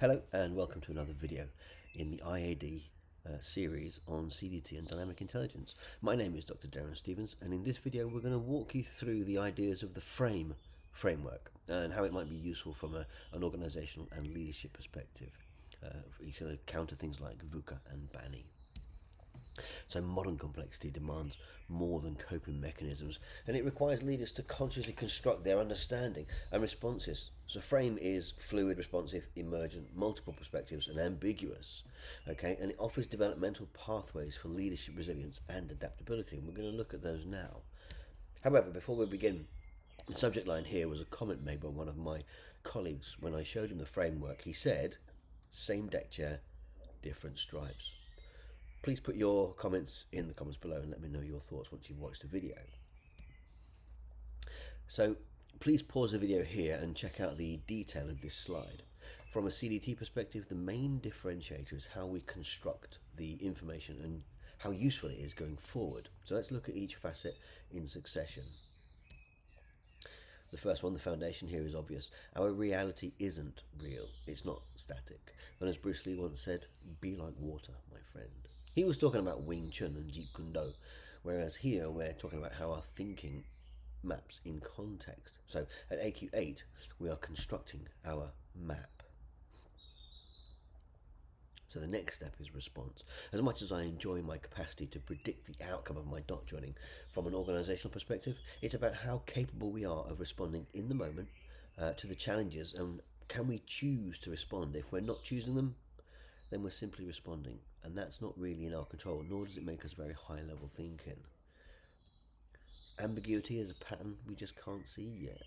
Hello and welcome to another video in the IAD series on CDT and dynamic intelligence. My name is Dr. Darren Stevens, and in this video we're going to walk you through the ideas of the FRAME framework and how it might be useful from an organizational and leadership perspective. It's going to counter things like VUCA and BANI. So modern complexity demands more than coping mechanisms, and it requires leaders to consciously construct their understanding and responses. So FRAME is fluid, responsive, emergent, multiple perspectives, and ambiguous. Okay, and it offers developmental pathways for leadership resilience and adaptability, and we're going to look at those now. However, before we begin, the subject line here was a comment made by one of my colleagues when I showed him the framework. He said, "Same deck chair, different stripes." Please put your comments in the comments below and let me know your thoughts once you've watched the video. So please pause the video here and check out the detail of this slide. From a CDT perspective, the main differentiator is how we construct the information and how useful it is going forward. So let's look at each facet in succession. The first one, the foundation here, is obvious. Our reality isn't real. It's not static. And as Bruce Lee once said, be like water, my friend. He was talking about Wing Chun and Jeet Kune Do, whereas here we're talking about how our thinking maps in context. So at AQ8, we are constructing our map. So the next step is response. As much as I enjoy my capacity to predict the outcome of my dot joining from an organizational perspective, it's about how capable we are of responding in the moment to the challenges, and can we choose to respond. If we're not choosing them, then we're simply responding, and that's not really in our control, nor does it make us very high level thinking. Ambiguity is a pattern we just can't see yet,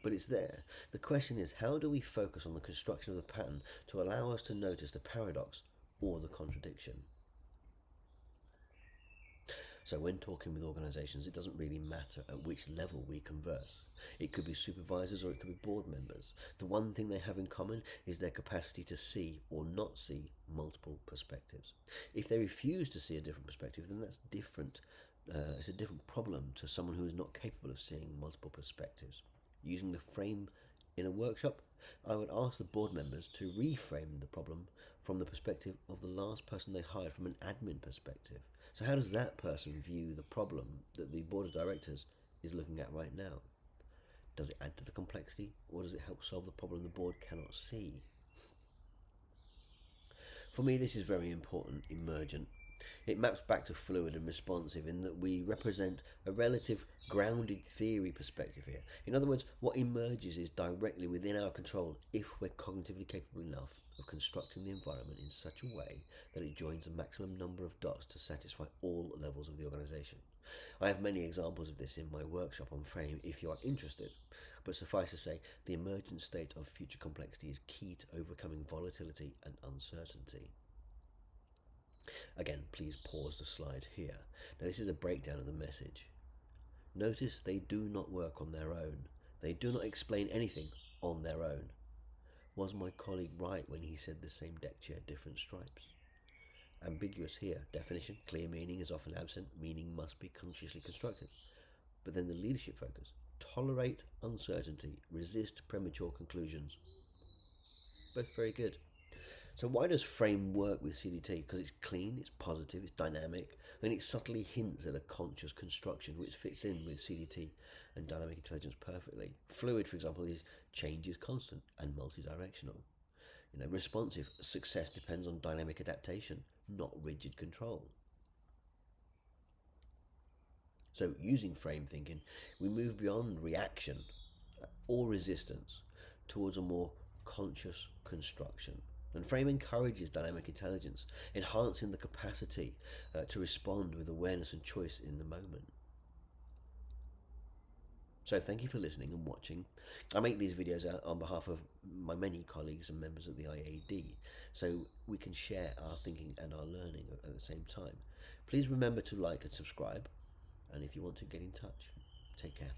but it's there. The question is, how do we focus on the construction of the pattern to allow us to notice the paradox or the contradiction? So when talking with organizations, it doesn't really matter at which level we converse. It could be supervisors or it could be board members. The one thing they have in common is their capacity to see or not see multiple perspectives. If they refuse to see a different perspective, then that's different. It's a different problem to someone who is not capable of seeing multiple perspectives. Using the frame in a workshop, I would ask the board members to reframe the problem from the perspective of the last person they hired, from an admin perspective. So how does that person view the problem that the board of directors is looking at right now? Does it add to the complexity, or does it help solve the problem the board cannot see? For me, this is very important. Emergent. It maps back to fluid and responsive in that we represent a relative grounded theory perspective here. In other words, what emerges is directly within our control if we're cognitively capable enough of constructing the environment in such a way that it joins a maximum number of dots to satisfy all levels of the organization. I have many examples of this in my workshop on FRAME if you are interested, but suffice to say, the emergent state of future complexity is key to overcoming volatility and uncertainty. Again, please pause the slide here. Now this is a breakdown of the message. Notice they do not work on their own. They do not explain anything on their own. Was my colleague right when he said the same deck chair, different stripes? Ambiguous here. Definition, clear meaning is often absent. Meaning must be consciously constructed. But then the leadership focus. Tolerate uncertainty. Resist premature conclusions. Both very good. So why does FRAME work with CDT? Because it's clean, it's positive, it's dynamic, and it subtly hints at a conscious construction which fits in with CDT and dynamic intelligence perfectly. Fluid, for example, is change is constant and multi-directional. Responsive, success depends on dynamic adaptation, not rigid control. So using FRAME thinking, we move beyond reaction or resistance towards a more conscious construction. And FRAME encourages dynamic intelligence, enhancing the capacity to respond with awareness and choice in the moment. So thank you for listening and watching. I make these videos on behalf of my many colleagues and members of the IAD, so we can share our thinking and our learning at the same time. Please remember to like and subscribe, and if you want to get in touch, take care.